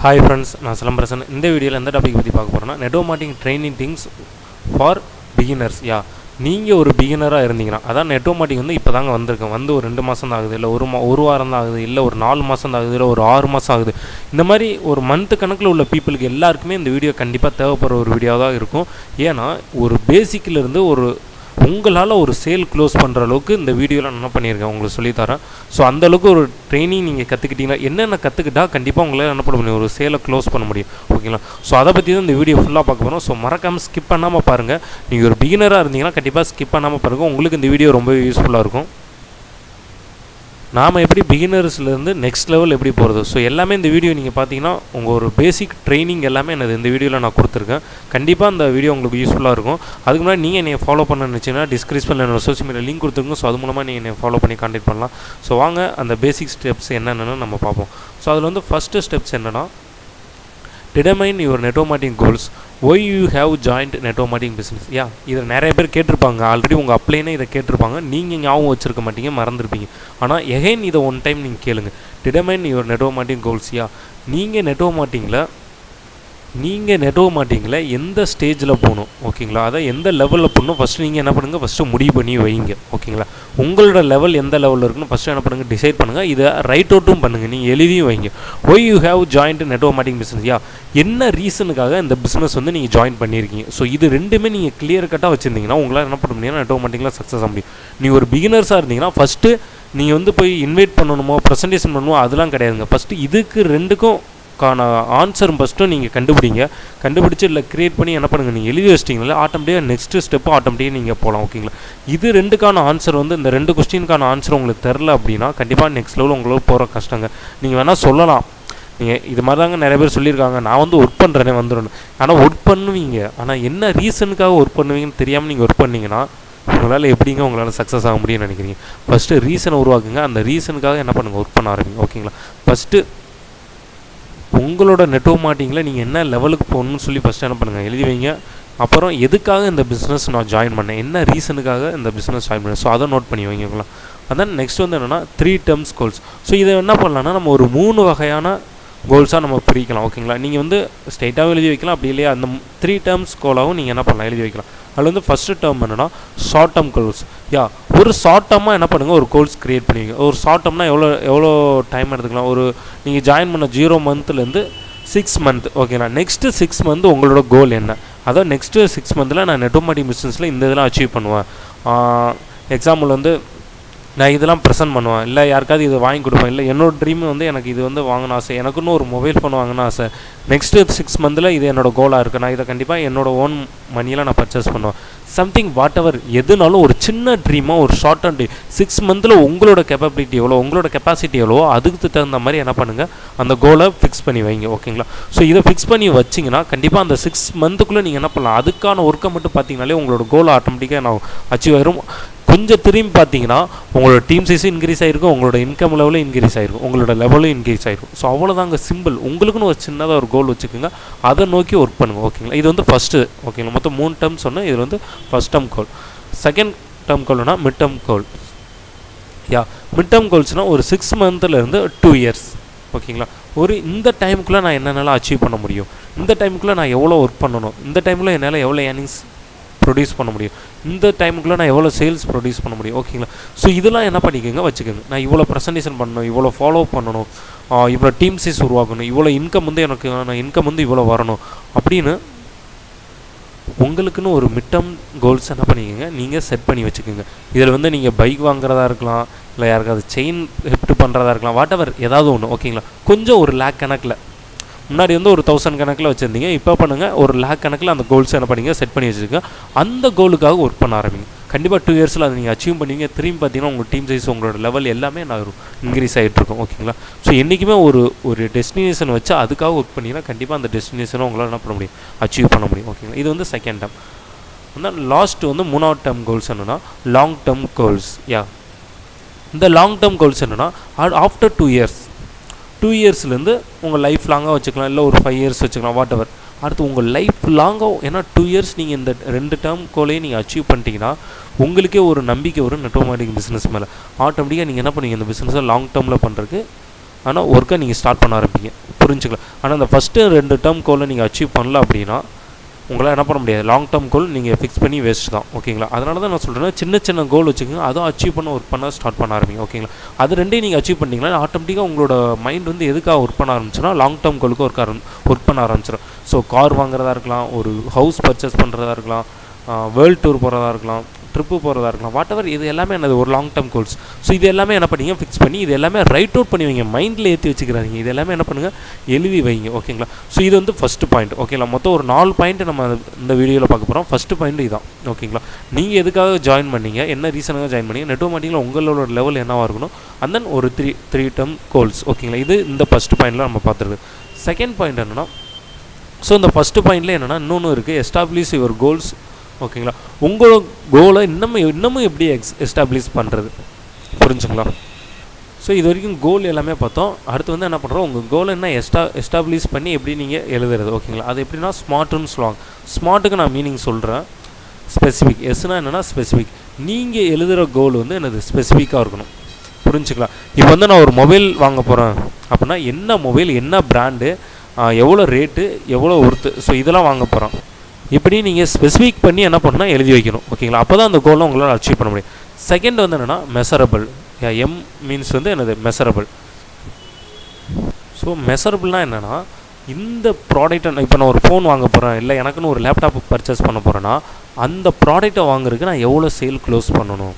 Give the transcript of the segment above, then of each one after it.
Hi friends, நான் சிலம்பரசன். இந்த வீடியோவில் எந்த டாபிக் பற்றி பார்க்க போகிறேன்னா network marketing training things for beginners. நீங்கள் ஒரு பிகினராக இருந்தீங்கன்னா, அதான் நெட்வொர்க் மார்க்கெட்டிங் வந்து இப்போ தாங்க வந்திருக்கேன். வந்து ஒரு 2 மாதம் தான் ஆகுது, இல்லை ஒரு வாரம் தான் ஆகுது, இல்லை ஒரு 4 மாதம் தான் ஆகுது, இல்லை ஒரு 6 மாதம் ஆகுது. இந்த மாதிரி ஒரு மந்த்து கணக்கில் உள்ள பீப்புளுக்கு எல்லாருக்குமே இந்த வீடியோ கண்டிப்பாக தேவைப்படுற ஒரு வீடியோ தான் இருக்கும். ஏன்னா ஒரு பேசிக்கிலேருந்து உங்களால் ஒரு சேல் க்ளோஸ் பண்ணுற அளவுக்கு இந்த வீடியோவில் நான் என்ன பண்ணியிருக்கேன் உங்களுக்கு சொல்லித்தரேன். ஸோ அந்தளவுக்கு ஒரு ட்ரைனிங் நீங்கள் கற்றுக்கிட்டீங்கன்னா, என்னென்ன கற்றுக்கிட்டால் கண்டிப்பாக உங்களால் என்ன பண்ண முடியும், ஒரு சேலை க்ளோஸ் பண்ண முடியும். ஓகேங்களா? ஸோ அதை பற்றி தான் இந்த வீடியோ ஃபுல்லாக பார்க்க போகிறோம். ஸோ மறக்காமல் ஸ்கிப் பண்ணாமல் பாருங்கள். நீங்கள் ஒரு பிகினராக இருந்தீங்கன்னா கண்டிப்பாக ஸ்கிப் பண்ணாமல் பாருங்கள். உங்களுக்கு இந்த வீடியோ ரொம்ப யூஸ்ஃபுல்லாக இருக்கும். நாம் எப்படி பிகினர்ஸ்லேருந்து நெக்ஸ்ட் லெவல் எப்படி போகிறது, ஸோ எல்லாமே இந்த வீடியோ நீங்கள் பார்த்தீங்கன்னா உங்கள் ஒரு பேசிக் ட்ரைனிங் எல்லாமே என்னது இந்த வீடியோவில் நான் கொடுத்துருக்கேன். கண்டிப்பாக அந்த வீடியோ உங்களுக்கு யூஸ்ஃபுல்லாக இருக்கும். அதுக்கு முன்னாடி நீங்கள் என்னை ஃபாலோ பண்ண நினச்சிங்கன்னா டிஸ்கிரிப்ஷனில் என்னோட சோஷியல் மீடியா லிங்க் கொடுத்துருங்க. ஸோ அது மூலமாக நீங்கள் என்னை ஃபாலோ பண்ணி கான்டெக்ட் பண்ணலாம். ஸோ வாங்க அந்த பேசிக் ஸ்டெப்ஸ் என்னென்னு நம்ம பார்ப்போம். ஸோ அதில் வந்து ஃபஸ்ட்டு ஸ்டெப்ஸ் என்னென்னா, determine your network marketing goals. Why you have joined network marketing business. இதை நிறைய பேர் கேட்டிருப்பாங்க, ஆல்ரெடி உங்கள் அப்ளைனே இதை கேட்டிருப்பாங்க. நீங்கள் ஞாபகம் வச்சுருக்க மாட்டீங்க, மறந்துருப்பீங்க. ஆனால் எகைன் இதை ஒன் டைம் நீங்கள் கேளுங்க. Determine your network marketing goals. நீங்கள் நெட்வொர்க் மார்க்கெட்டிங்கில் எந்த ஸ்டேஜில் போகணும், ஓகேங்களா? அதை எந்த லெவலில் போகணும் ஃபஸ்ட்டு நீங்கள் என்ன பண்ணுங்கள், ஃபஸ்ட்டு முடிவு பண்ணி வைங்க. ஓகேங்களா? உங்களோட லெவல் எந்த லெவலில் இருக்குன்னு ஃபஸ்ட்டு என்ன பண்ணுங்கள், டிசைட் பண்ணுங்கள். இதை ரைட் அவுட்டும் பண்ணுங்கள், நீங்கள் எழுதியும் வைங்க. Why you have joined network marketing business. என்ன ரீசனுக்காக இந்த பிஸ்னஸ் வந்து நீங்கள் ஜாயின் பண்ணியிருக்கீங்க. ஸோ இது ரெண்டுமே நீங்கள் கிளியர் கட்டாக வச்சுருந்தீங்கன்னா உங்களால் என்ன பண்ண முடியும்னா நெட்வொர்க் மார்க்கெட்டிங்கில் சக்ஸஸ் ஆக முடியும். நீங்கள் ஒரு பிகினர்ஸாக இருந்தீங்கன்னா ஃபஸ்ட்டு நீங்கள் வந்து போய் இன்வைட் பண்ணணுமோ ப்ரெசன்டேஷன் பண்ணணுமோ அதெல்லாம் கிடையாதுங்க. ஃபஸ்ட்டு இதுக்கு ரெண்டுக்கும் ஆன்சரும் ஃபஸ்ட்டு நீங்கள் கண்டுபிடிச்சி இல்லை க்ரியேட் பண்ணி என்ன பண்ணுங்கள், நீங்கள் எழுதி வச்சிட்டிங்களா ஆட்டோமேட்டிக்காக நெக்ஸ்ட்டு ஸ்டெப்பு ஆட்டோமேட்டிக்காக நீங்கள் போகலாம். ஓகேங்களா? இது ரெண்டுக்கான ஆன்சர் வந்து இந்த 2 கொஸ்டினுக்கான ஆன்சர் உங்களுக்கு தெரில அப்படின்னா கண்டிப்பாக நெக்ஸ்ட் லெவல் உங்களுக்கு போகிற கஷ்டங்க. நீங்கள் வேணால் சொல்லலாம், நீங்கள் இது மாதிரி தாங்க நிறைய பேர் சொல்லியிருக்காங்க, நான் வந்து ஒர்க் பண்ணுறேனே வந்துடணும். ஆனால் ஒர்க் பண்ணுவீங்க, ஆனால் என்ன ரீசனுக்காக ஒர்க் பண்ணுவீங்கன்னு தெரியாமல் நீங்கள் ஒர்க் பண்ணிங்கன்னா உங்களால் எப்படிங்க உங்களால் சக்ஸஸ் ஆக முடியும்னு நினைக்கிறீங்க? ஃபஸ்ட்டு ரீசனை உருவாக்குங்க. அந்த ரீசனுக்காக என்ன பண்ணுங்கள், ஒர்க் பண்ண ஆரம்பிங்க. ஓகேங்களா? ஃபஸ்ட்டு உங்களோட நெட்வொர்க் மார்க்கெட்டிங்கில் நீங்கள் என்ன லெவலுக்கு போகணும்னு சொல்லி ஃபஸ்ட்டு என்ன பண்ணுங்கள், எழுதி வைங்க. அப்புறம் எதுக்காக இந்த பிஸ்னஸ் நான் ஜாயின் பண்ணேன், என்ன ரீசனுக்காக இந்த பிஸ்னஸ் ஜாயின் பண்ணேன், ஸோ அதை நோட் பண்ணி வைங்களா. அதான் நெக்ஸ்ட் வந்து என்னென்னா 3 டேர்ம்ஸ் கோல்ஸ். ஸோ இதை என்ன பண்ணலான்னா நம்ம ஒரு 3 வகையான கோல்ஸாக நம்ம பிரிக்கலாம். ஓகேங்களா? நீங்கள் வந்து ஸ்ட்ரைட்டாகவும் எழுதி வைக்கலாம், அப்படி இல்லையா அந்த 3 டேர்ம்ஸ் கோலாகவும் நீங்கள் என்ன பண்ணலாம், எழுதி வைக்கலாம். அதில் வந்து ஃபஸ்ட்டு டேர்ம் என்னென்னா ஷார்ட் டேர்ம் கோல்ஸ். ஒரு ஷார்ட் டேர்மாக என்ன பண்ணுங்கள், ஒரு கோல்ஸ் க்ரியேட் பண்ணுவீங்க. ஒரு ஷார்ட் டேர்ம்னா எவ்வளோ டைம் எடுத்துக்கலாம், ஒரு நீங்கள் ஜாயின் பண்ண 0 மந்த்லேருந்து 6 மந்த். ஓகேங்களா? நெக்ஸ்ட்டு 6 மந்த் உங்களோட கோல் என்ன, அதாவது நெக்ஸ்ட்டு 6 மந்தில் நான் நெட்வொர்க் மார்க்கெட்டிங் பிஸ்னஸில் இந்த இதெல்லாம் அச்சீவ் பண்ணுவேன். எக்ஸாம்பிள் வந்து நான் இதெல்லாம் ப்ரெசென்ட் பண்ணுவேன், இல்லை யாருக்காவது இதை வாங்கி கொடுப்பேன், இல்லை என்னோடய ட்ரீம் வந்து எனக்கு இது வந்து வாங்கணும் ஆசை, எனக்குன்னு ஒரு மொபைல் ஃபோன் வாங்கணும் ஆசை. நெக்ஸ்ட்டு 6 மந்தில் இது என்னோடய கோலாக இருக்குது, நான் இதை கண்டிப்பாக என்னோடய ஓன் மணியில் நான் பர்ச்சேஸ் பண்ணுவேன். சம்திங் வாட் எவர் எதுனாலும் ஒரு சின்ன ட்ரீமாக ஒரு ஷார்ட் அண்ட் 6 மந்தில் உங்களோட கேப்பபிலிட்டி எவ்வளோ, உங்களோட கெப்பாசிட்டி எவ்வளோ, அதுக்கு தகுந்த மாதிரி என்ன பண்ணுங்கள், அந்த கோலை ஃபிக்ஸ் பண்ணி வைங்க. ஓகேங்களா? ஸோ இதை ஃபிக்ஸ் பண்ணி வச்சிங்கன்னா கண்டிப்பாக அந்த 6 மந்த்துக்குள்ளே நீங்கள் என்ன பண்ணலாம், அதுக்கான ஒர்க்கை மட்டும் பார்த்தீங்கனாலே உங்களோட கோலை ஆட்டோமேட்டிக்காக நான் அச்சீவ் ஆயிரும். கொஞ்சம் திரும்பி பார்த்தீங்கன்னா உங்களோட டீம் சைஸும் இன்க்ரீஸ் ஆகிருக்கும், உங்களோட இன்கம் லெவலும் இன்க்ரீஸ் ஆகிருக்கும், உங்களோட லெவலும் இன்க்ரீஸ் ஆகிருக்கும். ஸோ அவ்வளோதாங்க சிம்பிள். உங்களுக்குன்னு ஒரு சின்னதாக ஒரு கோல் வச்சுக்கோங்க, அதை நோக்கி ஒர்க் பண்ணுங்கள். ஓகேங்களா? இது வந்து ஃபஸ்ட்டு. ஓகேங்களா? மொத்தம் 3 டேர்ம் சொன்னேன். இது வந்து first term goal. Second term கோல்னா mid term goal. Mid term கோல்ஸ்னால் ஒரு 6 மந்த்லேருந்து 2 இயர்ஸ். ஓகேங்களா? இந்த டைமுக்குள்ளே நான் என்னென்னலாம் அச்சீவ் பண்ண முடியும், இந்த டைமுக்குள்ளே நான் எவ்வளோ ஒர்க் பண்ணணும், இந்த டைமில் என்னால் எவ்வளோ ஏர்னிங்ஸ் ப்ரொடியூஸ் பண்ண முடியும், இந்த டைமுக்குள்ளே நான் எவ்வளோ சேல்ஸ் ப்ரொடியூஸ் பண்ண முடியும். ஓகேங்களா? ஸோ இதெல்லாம் என்ன பண்ணிக்கோங்க, வச்சுக்கோங்க. நான் இவ்வளோ ப்ரெசன்டேஷன் பண்ணணும், இவ்வளோ ஃபாலோ பண்ணணும், இவ்வளோ டீம் சைஸ் உருவாக்கணும், இவ்வளோ இன்கம் வந்து எனக்கு இன்கம் வந்து இவ்வளோ வரணும் அப்படின்னு உங்களுக்குன்னு ஒரு மிட் டேர்ம் கோல்ஸ் என்ன பண்ணிக்கோங்க, நீங்கள் செட் பண்ணி வச்சுக்கோங்க. இதில் வந்து நீங்கள் பைக் வாங்குறதா இருக்கலாம், இல்லை யாருக்காவது செயின் ஹிஃப்ட் பண்ணுறதா இருக்கலாம், வாட் எவர் ஏதாவது ஒன்று. ஓகேங்களா? கொஞ்சம் ஒரு லேக் கணக்கில், முன்னாடி வந்து ஒரு 1000 கணக்கில் வச்சுருந்தீங்க, இப்போ பண்ணுங்கள் ஒரு லேக் கணக்கில் அந்த கோல்ஸ் என்ன பண்ணிங்க, செட் பண்ணி வச்சுருக்கோங்க. அந்த கோலுக்காக ஒர்க் பண்ண ஆரம்பிங்க. கண்டிப்பாக 2 இயர்ஸில் அதை நீங்கள் அச்சீவ் பண்ணுவீங்க. திரும்பி பார்த்தீங்கன்னா உங்கள் டீம் சைஸ், உங்களோட லெவல் எல்லாமே நான் இன்க்ரீஸ் ஆகிட்ருக்கும். ஓகேங்களா? ஸோ என்றைக்குமே ஒரு டெஸ்டினேஷன் வச்சு அதுக்காக ஒர்க் பண்ணிங்கன்னா கண்டிப்பாக அந்த டெஸ்டினேஷனை உங்களால் என்ன பண்ண முடியும், அச்சீவ் பண்ண முடியும். ஓகேங்களா? இது வந்து செகண்ட் டேர்ம். அந்த லாஸ்ட் வந்து 3ஆவது டேர்ம் கோல்ஸ் என்னென்னா லாங் டேர்ம் கோல்ஸ். இந்த லாங் டேர்ம் கோல்ஸ் என்னென்னா ஆஃப்டர் 2 இயர்ஸ்லேருந்து உங்கள் லைஃப் லாங்காக வச்சுக்கலாம், இல்லை ஒரு 5 இயர்ஸ் வச்சுக்கலாம், வாட் எவர். அடுத்து உங்கள் லைஃப் லாங்காக, ஏன்னா 2 இயர்ஸ் நீங்கள் இந்த 2 டேர்ம் கோலையும் நீங்கள் அச்சீவ் பண்ணிட்டீங்கன்னா உங்களுக்கே ஒரு நம்பிக்கை வரும் நெட்வொர்க் மார்க்கெட்டிங் பிஸ்னஸ் மேலே. ஆட்டோமேட்டிக்காக நீங்கள் என்ன பண்ணுவீங்க, இந்த பிஸ்னஸை லாங் டேர்மில் பண்ணுறதுக்கு ஆனால் ஒர்க்கை நீங்கள் ஸ்டார்ட் பண்ண ஆரம்பிங்க. புரிஞ்சுக்கலாம். ஆனால் அந்த ஃபஸ்ட்டு 2 டேர்ம் கோலை நீங்கள் அச்சீவ் பண்ணல அப்படின்னா உங்களால் என்ன பண்ண முடியாது. லாங் டேர்ம் கோல் நீங்கள் ஃபிக்ஸ் பண்ணி வேஸ்ட் தான். ஓகேங்களா. அதனால தான் நான் சொல்கிறேன், சின்ன சின்ன கோல் வச்சுக்கோங்க, அதுவும் அச்சீவ் பண்ண ஒர்க் பண்ண ஸ்டார்ட் பண்ண ஆரம்பிங்க. ஓகேங்களா. அது ரெண்டையும் நீங்கள் அச்சீவ் பண்ணிங்கன்னா ஆட்டோமேட்டிக்காக உங்களோட மைண்ட் வந்து எதுக்காக ஒர்க் பண்ண ஆரம்பிச்சுன்னா லாங் டேர்ம் கோலுக்கு ஒர்க் பண்ண ஆரம்பிச்சிடும். ஸோ கார் வாங்குறதா இருக்கலாம், ஒரு ஹவுஸ் பர்ச்சேஸ் பண்ணுறதா இருக்கலாம், வேர்ல்டு டூர் போகிறதா இருக்கலாம், ட்ரிப்பு போகிறதா இருக்கலாம், வாட் எவர், இது எல்லாமே என்னது ஒரு லாங் டேர்ம் கோல்ஸ். ஸோ இது எல்லாமே என்ன பண்ணிங்க ஃபிக்ஸ் பண்ணி இது எல்லாமே ரைட் அவுட் பண்ணி வைங்க, மைண்டில் ஏற்றி வச்சுக்கிறாங்க. இது எல்லாமே என்ன பண்ணுங்கள், எழுதி வைங்க. ஓகேங்களா. ஸோ இது வந்து ஃபஸ்ட்டு பாயிண்ட். ஓகேங்களா. மொத்தம் ஒரு 4 பாயிண்ட் நம்ம இந்த வீடியோவில் பார்க்க போகிறோம். ஃபஸ்ட்டு பாயிண்ட் இதான். ஓகேங்களா. நீங்கள் எதுக்காக ஜாயின் பண்ணீங்க, என்ன ரீசனாக ஜாயின் பண்ணீங்க, நெட்வொர்க் மார்க்கெட்டிங்கில் உங்களோட லெவல் என்னவாக இருக்கணும், அண்ட் தென் ஒரு த்ரீ டேர்ம் கோல்ஸ். ஓகேங்களா. இது இந்த ஃபஸ்ட்டு பாயிண்டில் நம்ம பார்த்துருக்கு. செகண்ட் பாயிண்ட் என்னென்னா, ஸோ இந்த ஃபஸ்ட்டு பாயிண்டில் என்னென்னா இன்னொன்று இருக்குது, எஸ்டாப்ளிஷ் யுவர் கோல்ஸ். ஓகேங்களா. உங்களோட கோலை இன்னமும் எப்படி எஸ்டாப்ளிஷ் பண்ணுறது, புரிஞ்சுங்களா. ஸோ இது வரைக்கும் கோல் எல்லாமே பார்த்தோம். அடுத்து வந்து என்ன பண்ணுறோம், உங்கள் கோலை என்ன எஸ்டாப்ளிஷ் பண்ணி எப்படி நீங்கள் எழுதுறது. ஓகேங்களா. அது எப்படின்னா ஸ்மார்ட்டுன்னு சொல்லுவாங்க. ஸ்மார்ட்டுக்கு நான் மீனிங் சொல்கிறேன். ஸ்பெசிஃபிக். எஸ்னா என்னென்னா ஸ்பெசிஃபிக். நீங்கள் எழுதுகிற கோல் வந்து என்னது ஸ்பெசிஃபிக்காக இருக்கணும். புரிஞ்சுக்கலாம். இப்போ வந்து நான் ஒரு மொபைல் வாங்க போகிறேன் அப்படின்னா என்ன மொபைல், என்ன பிராண்டு, எவ்வளோ ரேட்டு, எவ்வளோ ஒர்த்து, ஸோ இதெல்லாம் வாங்க போகிறோம். இப்படி நீங்கள் ஸ்பெசிஃபிக் பண்ணி என்ன பண்ணால் எழுதி வைக்கணும். ஓகேங்களா. அப்போ தான் அந்த கோலை உங்களால் அச்சீவ் பண்ண முடியும். செகண்ட் வந்து என்னென்னா மெஷரபிள். எம் மீன்ஸ் வந்து என்னது மெஷரபிள். ஸோ மெஷரபிள்னால் என்னென்னா இந்த ப்ராடக்ட்டை இப்போ நான் ஒரு ஃபோன் வாங்க போகிறேன், இல்லை எனக்குன்னு ஒரு லேப்டாப் பர்ச்சேஸ் பண்ண போகிறேன்னா அந்த ப்ராடக்ட்டை வாங்குறதுக்கு நான் எவ்வளோ சேல் க்ளோஸ் பண்ணணும்,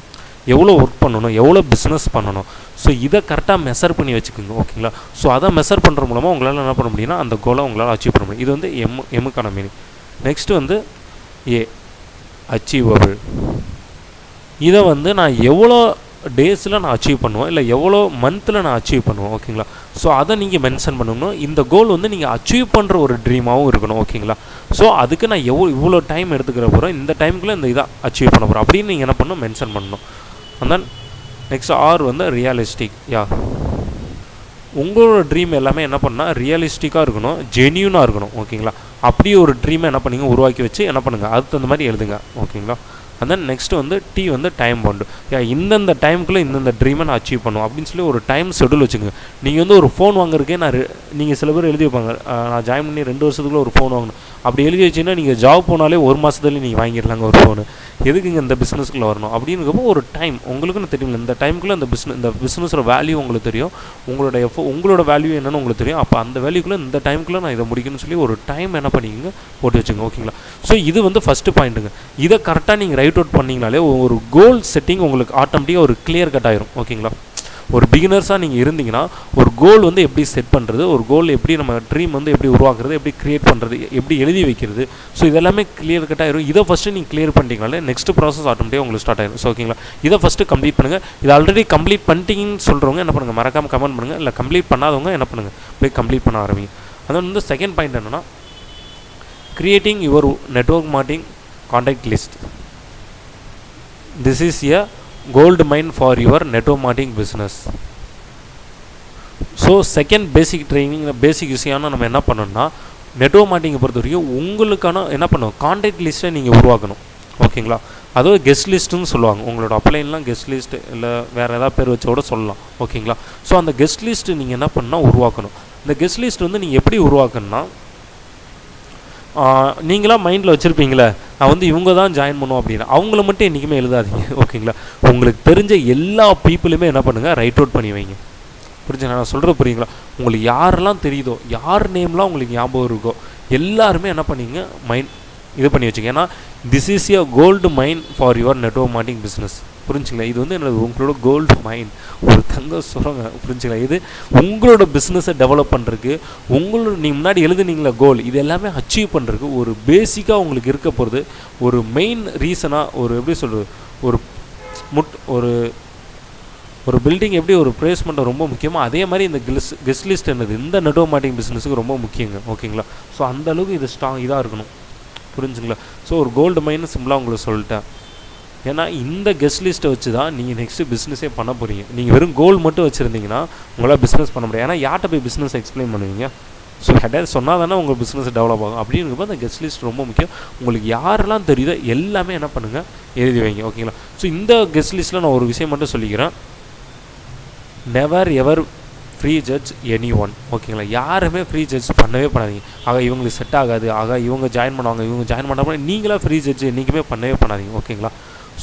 எவ்வளோ ஒர்க் பண்ணணும், எவ்வளோ பிஸ்னஸ் பண்ணணும். ஸோ இதை கரெக்டாக மெஷர் பண்ணி வச்சுக்கோங்க. ஓகேங்களா. ஸோ அதை மெஷர் பண்ணுற மூலமாக உங்களால் என்ன பண்ண முடியும்னா அந்த கோலை உங்களால் அச்சீவ் பண்ண முடியும். இது வந்து எம்முக்கான மீனிங். நெக்ஸ்ட்டு வந்து அச்சீவபிள். இதை வந்து நான் எவ்வளோ டேஸில் நான் அச்சீவ் பண்ணுவேன், இல்லை எவ்வளோ மந்தில் நான் அச்சீவ் பண்ணுவேன். ஓகேங்களா. ஸோ அதை நீங்கள் மென்ஷன் பண்ணணும். இந்த கோல் வந்து நீங்கள் அச்சீவ் பண்ணுற ஒரு ட்ரீமாகவும் இருக்கணும். ஓகேங்களா. ஸோ அதுக்கு நான் இவ்வளோ டைம் எடுத்துக்கிற போகிறேன், இந்த டைமுக்குள்ளே இந்த இதை அச்சீவ் பண்ண போகிறேன் அப்படின்னு நீங்கள் என்ன பண்ணணும், மென்ஷன் பண்ணணும். அண்ட் தென் நெக்ஸ்ட் ஆர் வந்து ரியலிஸ்டிக். உங்களோட ட்ரீம் எல்லாமே என்ன பண்ணால் ரியலிஸ்டிக்காக இருக்கணும், ஜென்யூனாக இருக்கணும். ஓகேங்களா. அப்படியே ஒரு ட்ரீமை என்ன பண்ணுங்க உருவாக்கி வச்சு என்ன பண்ணுங்கள் அதுக்கு தகுந்த மாதிரி எழுதுங்க. ஓகேங்களா. அண்ட் தென் நெக்ஸ்ட்டு வந்து வந்து டைம் பவுண்டு. இந்தந்த டைமுக்குள்ளே இந்தந்த ட்ரீமை நான் அச்சீவ் பண்ணுவோம் அப்படின்னு சொல்லி ஒரு டைம் ஷெடியூல் வச்சுக்கோங்க. நீங்கள் வந்து ஒரு ஃபோன் வாங்குறதுக்கே நீங்கள் சில பேர் எழுதி வைப்பாங்க, நான் ஜாயின் பண்ணி 2 வருஷத்துக்குள்ளே ஒரு ஃபோன் வாங்கணும். அப்படி எழுதி வச்சிங்கன்னா நீங்கள் ஜாப் போனாலே 1 மாதத்துலேயே நீங்கள் வாங்கிடலாங்க ஒரு ஃபோனு. எதுக்குங்க இந்த பிஸ்னஸ்க்குள்ளே வரணும் அப்படிங்கிறப்போ ஒரு டைம் உங்களுக்குன்னு தெரியும். இந்த டைமுக்குள்ளே இந்த பிஸ்னஸோட வேல்யூ உங்களுக்கு தெரியும், உங்களோட வேல்யூ என்னென்னு உங்களுக்கு தெரியும். அப்போ அந்த வேல்யூக்குள்ளே இந்த டைமுக்குள்ளே நான் இதை முடிக்கணும்னு சொல்லி ஒரு டைம் என்ன பண்ணிக்கோங்க போட்டு வச்சுங்க. ஓகேங்களா. ஸோ இது வந்து ஃபஸ்ட்டு பாயிண்ட்டுங்க. இதை கரெக்டாக நீங்கள் ரைட் அவுட் பண்ணிங்கனாலே ஒரு கோல் செட்டிங் உங்களுக்கு ஆட்டோமேட்டிக்காக ஒரு கிளியர் கட் ஆயிரும். ஓகேங்களா. ஒரு பிகினர்ஸாக நீங்கள் இருந்தீங்கன்னா ஒரு கோல் வந்து எப்படி செட் பண்ணுறது, ஒரு கோல் எப்படி நம்ம ட்ரீம் வந்து எப்படி உருவாக்குறது, எப்படி க்ரியேட் பண்ணுறது, எப்படி எழுதி வைக்கிறது, ஸோ இதெல்லாமே கிளியர் கட் ஆயிரும். இதை ஃபஸ்ட்டு நீங்கள் கிளியர் பண்ணிட்டீங்கனாலே நெக்ஸ்ட் ப்ராசஸ் ஆட்டோமேட்டிக்காக உங்களுக்கு ஸ்டார்ட் ஆயிரும். ஸோ ஓகேங்களா. இதை ஃபஸ்ட்டு கம்ப்ளீட் பண்ணுங்கள். இதை ஆல்ரெடி கம்ப்ளீட் பண்ணிட்டீங்கன்னு சொல்கிறவங்க என்ன பண்ணுங்கள், மறக்காமல் கமெண்ட் பண்ணுங்கள். இல்லை கம்ப்ளீட் பண்ணாதவங்க என்ன பண்ணுங்கள், போய் கம்ப்ளீட் பண்ண ஆரம்பிங்க. அதான் வந்து செகண்ட் பாயிண்ட் என்னென்னா creating your network marketing contact list. This is a gold mine for your network marketing business. So second basic training, basic விஷயம்னா நம்ம என்ன பண்ணணும்னா நெட்வொர்க் மார்க்கெட்டிங்கை பொறுத்த வரைக்கும் உங்களுக்கான என்ன பண்ணணும், கான்டாக்ட் லிஸ்ட்டை நீங்கள் உருவாக்கணும். ஓகேங்களா. அதுவும் கெஸ்ட் லிஸ்ட்டுன்னு சொல்லுவாங்க. உங்களோட அப்ளைன்லாம் கெஸ்ட் லிஸ்ட்டு இல்லை வேறு ஏதாவது பேர் வச்சோட சொல்லலாம். ஓகேங்களா. ஸோ அந்த கெஸ்ட் லிஸ்ட்டு நீங்கள் என்ன பண்ணால் உருவாக்கணும். இந்த கெஸ்ட் லிஸ்ட் வந்து நீங்கள் எப்படி உருவாக்கணும்னா நீங்களாம் மைண்டில் வச்சுருப்பீங்களே நான் வந்து இவங்க தான் ஜாயின் பண்ணுவோம் அப்படின்னா அவங்கள மட்டும் என்றைக்குமே எழுதாதீங்க. ஓகேங்களா. உங்களுக்கு தெரிஞ்ச எல்லா பீப்புளுமே என்ன பண்ணுங்கள் ரைட் அவுட் பண்ணி வைங்க. புரிஞ்சுங்க நான் சொல்கிறது புரியுங்களா. உங்களுக்கு யாரெல்லாம் தெரியுதோ, யார் நேம்லாம் உங்களுக்கு ஞாபகம் இருக்கோ எல்லாருமே என்ன பண்ணிங்க இது பண்ணி வச்சுங்க. ஏன்னா this is a gold mine for your network marketing business. புரிஞ்சுங்களா. இது வந்து என்னது உங்களோட கோல்டு மைன், ஒரு தங்க சொல்லுங்க. புரிஞ்சுங்களா. இது உங்களோட பிஸ்னஸை டெவலப் பண்ணுறதுக்கு நீங்கள் முன்னாடி எழுதுனீங்களா கோல், இது எல்லாமே அச்சீவ் பண்ணுறதுக்கு ஒரு பேசிக்காக உங்களுக்கு இருக்க போகிறது ஒரு மெயின் ரீசனாக ஒரு எப்படி சொல்கிறது ஒரு பில்டிங் எப்படி ஒரு ப்ளேஸ்மெண்ட்டை ரொம்ப முக்கியமாக அதே மாதிரி இந்த கெஸ்ட் லிஸ்ட் என்னது இந்த நெட்வொர்க் மார்க்கெட்டிங் பிஸ்னஸுக்கு ரொம்ப முக்கியங்க. ஓகேங்களா. ஸோ அந்தளவுக்கு இது இதாக இருக்கணும். புரிஞ்சுங்களா. ஸோ ஒரு கோல்டு மைன்னு சிம்பிளாக உங்களுக்கு சொல்லிட்டேன். ஏன்னா இந்த கெஸ்ட் லிஸ்ட்டை வச்சு தான் நீங்கள் நெக்ஸ்ட்டு பிஸ்னஸே பண்ண போகிறீங்க. நீங்கள் வெறும் கோல் மட்டும் வச்சுருந்தீங்கன்னா உங்களால் பிஸ்னஸ் பண்ண முடியாது. ஏன்னா யார்கிட்ட போய் பிஸ்னஸ் எக்ஸ்பிளைன் பண்ணுவீங்க. ஸோ யார்ட்டாவது சொன்னால் தானே உங்கள் பிஸ்னஸ் டெவலப் ஆகும். அப்படிங்கிறப்ப அந்த கெஸ்ட் லிஸ்ட் ரொம்ப முக்கியம். உங்களுக்கு யாரெல்லாம் தெரியுதோ எல்லாமே என்ன பண்ணுங்கள் எழுதி வைங்க. ஓகேங்களா. ஸோ இந்த கெஸ்ட் லிஸ்ட்டில் நான் ஒரு விஷயம் மட்டும் சொல்லிக்கிறேன். Never ever free judge any one. ஓகேங்களா, யாருமே ஃப்ரீ ஜட்ஜ் பண்ணவே பண்ணாதீங்க. ஆக இவங்களுக்கு செட் ஆகாது, ஆக இவங்க ஜாயின் பண்ணுவாங்க, இவங்க ஜாயின் பண்ணாமல் நீங்களாக ஃப்ரீ ஜட்ஜ் என்றைக்குமே பண்ணவே பண்ணாதீங்க. ஓகேங்களா,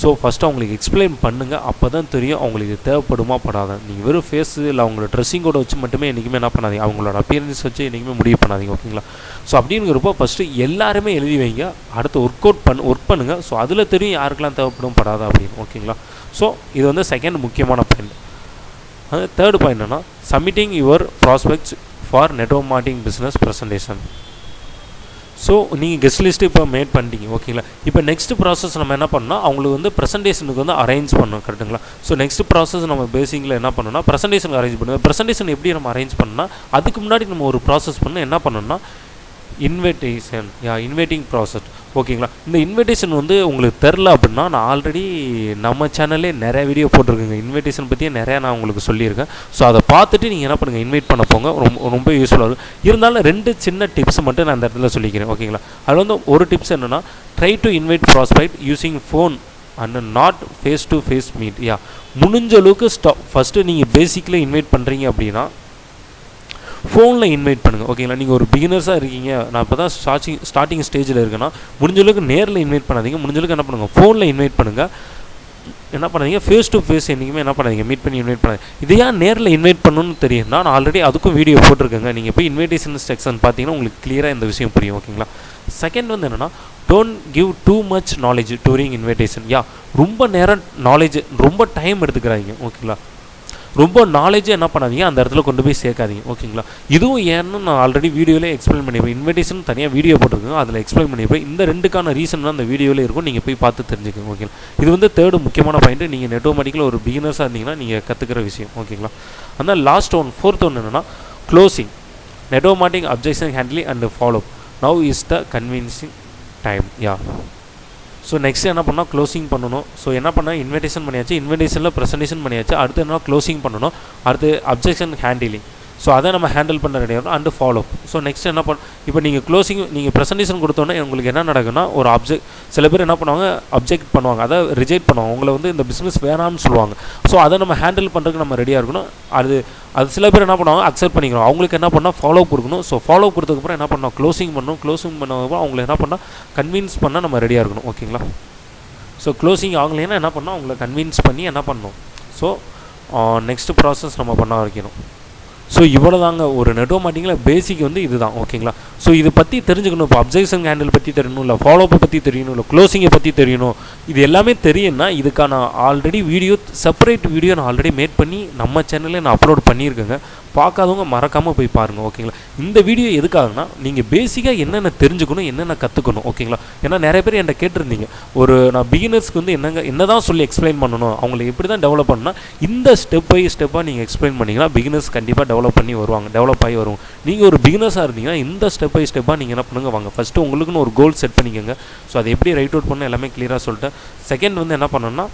ஸோ ஃபஸ்ட்டு அவங்களுக்கு எக்ஸ்பிளைன் பண்ணுங்கள். அப்போ தான் தெரியும் அவங்களுக்கு தேவைப்படுமா படாத. நீங்கள் வெறும் ஃபேஸு இல்லை அவங்களோட ட்ரெஸ்ஸிங் கோடை வச்சு மட்டுமே என்றைக்குமே என்ன பண்ணாதீங்க, அவங்களோட அப்பியரன்ஸ் வச்சு என்றைக்குமே முடிவு பண்ணாதீங்க. ஓகேங்களா, ஸோ அப்படிங்கிறப்போ ஃபஸ்ட்டு எல்லாருமே எழுதி வைங்க, அடுத்து ஒர்க் பண்ணுங்கள். ஸோ அதில் தெரியும் யாருக்கெல்லாம் தேவைப்படும் படாதா அப்படின்னு. ஓகேங்களா, ஸோ இது வந்து செகண்ட் முக்கியமான பாயிண்ட். அது தேர்ட் பாயிண்ட் என்னன்னா, submitting your prospects for network marketing business presentation. So நீங்கள் கெஸ்ட் லிஸ்ட்டு இப்போ மேட் பண்ணிட்டீங்க. ஓகேங்களா, இப்போ நெக்ஸ்ட் ப்ராசஸ் நம்ம என்ன பண்ணோம், அவங்களுக்கு வந்து ப்ரெசன்டேஷனுக்கு வந்து அரேஞ்ச் பண்ணணும். கரெக்டுங்களா, ஸோ நெக்ஸ்ட் ப்ராசஸ் நம்ம பேசிக்கில் என்ன பண்ணணும்னா ப்ரெசன்டேஷனுக்கு அரேஞ்ச் பண்ணுவோம். ப்ரெசன்டேஷன் எப்படி நம்ம அரேஞ்ச் பண்ணோம்னா, அதுக்கு முன்னாடி நம்ம ஒரு ப்ராசஸ் பண்ண என்ன பண்ணணும்னா இன்வைட்டிங் ப்ராசஸ். ஓகேங்களா, இந்த இன்விடேஷன் வந்து உங்களுக்கு தெரில அப்படின்னா, நான் ஆல்ரெடி நம்ம சேனல்லே நிறைய வீடியோ போட்டிருக்கேங்க. இன்விடேஷன் பற்றியே நிறையா நான் உங்களுக்கு சொல்லியிருக்கேன். ஸோ அதை பார்த்துட்டு நீங்கள் என்ன பண்ணுங்கள், இன்வைட் பண்ண போங்க. ரொம்ப யூஸ்ஃபுல்லாக இருக்கும். இருந்தாலும் 2 சின்ன டிப்ஸ் மட்டும் நான் அந்த இடத்துல சொல்லிக்கிறேன். ஓகேங்களா, அதில் வந்து ஒரு டிப்ஸ் என்னென்னா, try to invite prospect using phone and not face to face meet. முடிஞ்ச அளவுக்கு ஃபஸ்ட்டு நீங்கள் பேசிக்கில் இன்வைட் பண்ணுறீங்க அப்படின்னா ஃபோனில் இன்வைட் பண்ணுங்கள். ஓகேங்களா, நீங்கள் ஒரு பிகினர்ஸாக இருக்கீங்க, நான் இப்போ தான் ஸ்டார்டிங் ஸ்டேஜில் இருக்கேன்னா முடிஞ்சளவுக்கு நேரில் இன்வைட் பண்ணாதீங்க. முடிஞ்சளவுக்கு என்ன பண்ணுங்கள், ஃபோனில் இன்வைட் பண்ணுங்கள். என்ன பண்ணாதீங்க, ஃபேஸ் டு ஃபேஸ் என்றைக்குமே என்ன பண்ணாதீங்க, மீட் பண்ணி இன்வைட் பண்ணாதீங்க. இது ஏன் நேரில் இன்வைட் பண்ணணும்னு தெரியும்னா, நான் ஆல்ரெடி அதுக்கும் வீடியோ போட்டிருக்கேங்க. நீங்கள் போய் இன்விடேஷன் செக்ஷன் பார்த்தீங்கன்னா உங்களுக்கு கிளியராக இந்த விஷயம் புரியும். ஓகேங்களா, செகண்ட் வந்து என்னென்னா, don't give too much knowledge during invitation. ரொம்ப நேரம் நாலேஜ், ரொம்ப டைம் எடுத்துக்கிறாங்க. ஓகேங்களா, ரொம்ப நாலேஜே என்ன பண்ணாதீங்க, அந்த இடத்துல கொண்டு போய் சேர்க்காதீங்க. ஓகேங்களா, இதுவும் ஏன்னு நான் ஆல்ரெடி வீடியோவிலே எக்ஸ்பிளைன் பண்ணியிருப்பேன். இன்விடேஷன் தனியாக வீடியோ போட்டிருக்கோங்க, அதில் எக்ஸ்பிளைன் பண்ணியிருப்பேன். இந்த 2க்கான ரீசன் தான் அந்த வீடியோவில் இருக்கும், நீங்கள் போய் பார்த்து தெரிஞ்சுக்கோங்க. ஓகேங்களா, இது வந்து தேர்டு முக்கியமான பாயிண்ட். நீங்கள் நெட்வொர்க்கில் ஒரு பிகினர்ஸாக இருந்தீங்கன்னா நீங்கள் கற்றுக்கிற விஷயம். ஓகேங்களா, அந்த லாஸ்ட் ஃபோர்த் ஒன்று என்னென்னா, closing network marketing objection handling and follow now is the convincing time. So next என்ன பண்ணால் க்ளோசிங் பண்ணணும். ஸோ என்ன பண்ணால் இன்விடேஷன் பண்ணியாச்சு, இன்விடேஷனில் ப்ரெசன்டேஷன் பண்ணியாச்சு, அடுத்து என்ன க்ளோசிங் பண்ணணும், அடுத்து அப்ஜெக்ஷன் ஹேண்டிலிங். ஸோ அதை நம்ம ஹேண்டில் பண்ண ரெடியாகும் அண்டு ஃபாலோ. ஸோ நெக்ஸ்ட் என்ன இப்போ நீங்கள் க்ளோசிங் நீங்கள் ப்ரெசன்டேஷன் கொடுத்தோன்னே உங்களுக்கு என்ன நடக்குன்னா, ஒரு சில பேர் என்ன பண்ணுவாங்க, அப்ஜெக்ட் பண்ணுவாங்க, அதை ரிஜெக்ட் பண்ணுவாங்க, உங்களை வந்து இந்த பிஸ்னஸ் வேணாம்னு சொல்லுவாங்க. ஸோ அதை நம்ம ஹேண்டில் பண்ணுறதுக்கு நம்ம ரெடியாக இருக்கணும். அது சில பேர் என்ன பண்ணுவாங்க, அக்செப்ட் பண்ணிக்கணும். அவங்களுக்கு என்ன பண்ணால் ஃபாலோ கொடுக்கணும். ஸோ ஃபாலோ கொடுத்ததுக்கப்புறம் என்ன பண்ணோம், க்ளோசிங் பண்ணணும். க்ளோசிங் பண்ணதுக்கப்புறம் அவங்களை என்ன பண்ணால் கன்வின்ஸ் பண்ணால் நம்ம ரெடியாக இருக்கணும். ஓகேங்களா, ஸோ க்ளோசிங் ஆகலைன்னா என்ன பண்ணோம், அவங்கள கன்வின்ஸ் பண்ணி என்ன பண்ணணும். ஸோ நெக்ஸ்ட் ப்ராசஸ் நம்ம பண்ண வைக்கணும். ஸோ இவ்வளோ தாங்க ஒரு நெட்வொர்க் மார்க்கெட்டிங்கில் பேசிக் வந்து இதுதான். ஓகேங்களா, ஸோ இதை பற்றி தெரிஞ்சுக்கணும். இப்போ அப்ஜெக்ஷன் ஹேண்டில் பற்றி தெரியணும், இல்லை ஃபாலோப்பை பற்றி தெரியணும், இல்லை க்ளோசிங்கை பற்றி தெரியணும். இது எல்லாமே தெரியும்னா இதுக்கான ஆல்ரெடி செப்பரேட் வீடியோ நான் ஆல்ரெடி மேட் பண்ணி நம்ம சேனலில் நான் அப்லோட் பண்ணியிருக்கேங்க. பார்க்காதவங்க மறக்காமல் போய் பாருங்கள். ஓகேங்களா, இந்த வீடியோ எதுக்காகனா, நீங்கள் பேசிக்காக என்னென்ன தெரிஞ்சுக்கணும், என்னென்ன கற்றுக்கணும். ஓகேங்களா, ஏன்னா நிறைய பேர் என்கிட்ட கேட்டிருந்தீங்க, ஒரு பிகினர்ஸ்க்கு வந்து என்ன தான் சொல்லி எக்ஸ்பிளைன் பண்ணணும், அவங்களை எப்படி தான் டெவலப் பண்ணால் இந்த ஸ்டெப் பை ஸ்டெப்பாக நீங்கள் எக்ஸ்பிளைன் பண்ணிங்கன்னா பிகினர்ஸ் கண்டிப்பாக டெவலப் ஆகி வருவாங்க. நீங்கள் ஒரு பிகினர்ஸாக இருந்தீங்கன்னா இந்த ஸ்டெப் பை ஸ்டெப்பாக நீங்கள் என்ன பண்ணுங்க, வாங்க ஃபஸ்ட்டு உங்களுக்குன்னு ஒரு கோல் செட் பண்ணிக்கோங்க. ஸோ அதை எப்படி ரைட் அவுட் பண்ண எல்லாமே கிளியராக சொல்லிட்டேன். செகண்ட் வந்து என்ன பண்ணணும்னா,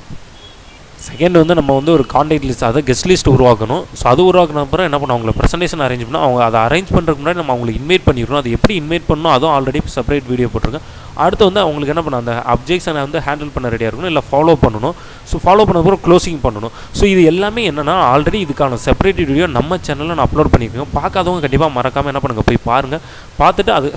நம்ம வந்து ஒரு கான்டாக்ட் லிஸ்ட், அதை கெஸ்ட் லிஸ்ட் உருவாக்கணும். ஸோ அது உருவாக்கின அப்புறம் என்ன பண்ணணும், அவங்கள ப்ரெசன்டேஷன் அரேஞ்ச் பண்ணால் அவங்க அதை அரேஞ்ச் பண்ணுறதுக்கு முன்னாடி நம்ம அவங்களுக்கு இன்வைட் பண்ணிடணும். அது எப்படி இன்வைட் பண்ணணும் அதுவும் ஆல்ரெடி செப்பரேட் வீடியோ போட்டிருக்கேன். அடுத்து வந்து அவங்களுக்கு என்ன பண்ணணும், அந்த அப்ஜெக்ஷனை வந்து ஹேண்டில் பண்ண ரெடியாக இருக்கணும், இல்லை ஃபாலோ பண்ணணும். ஸோ ஃபாலோ பண்ணதுக்கப்புறம் க்ளோசிங் பண்ணணும். ஸோ இது எல்லாமே என்னென்னா ஆல்ரெடி இதுக்கான செப்பரேட் வீடியோ நம்ம சேனலில் நான் அப்லோட் பண்ணியிருக்கேன். பார்க்காதவங்க கண்டிப்பாக மறக்காமல் என்ன பண்ணுங்கள், போய் பாருங்கள். பார்த்துட்டு அது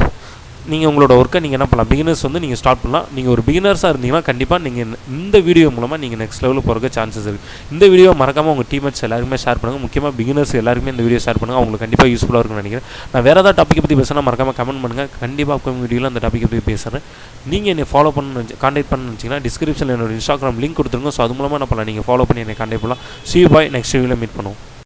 நீங்கள் உங்களோட ஒர்க்கை நீங்கள் என்ன பண்ணலாம், பிகினர்ஸ் வந்து நீங்கள் ஸ்டார்ட் பண்ணலாம். நீங்கள் ஒரு பிகினர்ஸாக இருந்தீங்கன்னா கண்டிப்பாக நீங்கள் இந்த வீடியோ மூலமாக நீங்கள் நெக்ஸ்ட் லெவலுக்கு போகிறதுக்கு சான்சஸ் இருக்குது. இந்த வீடியோ மறக்காமல் உங்கள் டீம்மேட்ஸ் எல்லாருமே ஷேர் பண்ணுங்கள். முக்கியமாக பிகினர்ஸ் எல்லாருமே இந்த வீடியோ ஷேர் பண்ணுங்கள். அவங்களுக்கு கண்டிப்பாக யூஸ்ஃபுல்லாக இருக்கும்னு நினைக்கிறேன். நான் வேறு ஏதாவது டாப்பிக்கை பற்றி பேசினா மறக்காமல் கமெண்ட் பண்ணுங்கள். கண்டிப்பாக அப்கமிங் வீடியோவில் அந்த டாப்பிக்கை பற்றி பேசுகிறேன். நீங்கள் என்னை ஃபாலோ கான்டாக்ட் பண்ணணும்னு நினச்சிங்கன்னா டிஸ்கிரிப்ஷனில் என்னோட இன்ஸ்டாகிராம் லிங்க் கொடுத்துருங்க. ஸோ அது மூலமாக என்ன பண்ணலாம், நீங்கள் ஃபாலோ பண்ணி என்னை கான்டாக்ட் பண்ணலாம். See you, bye. நெக்ஸ்ட் வீடியோவில் மீட் பண்ணுவோம்.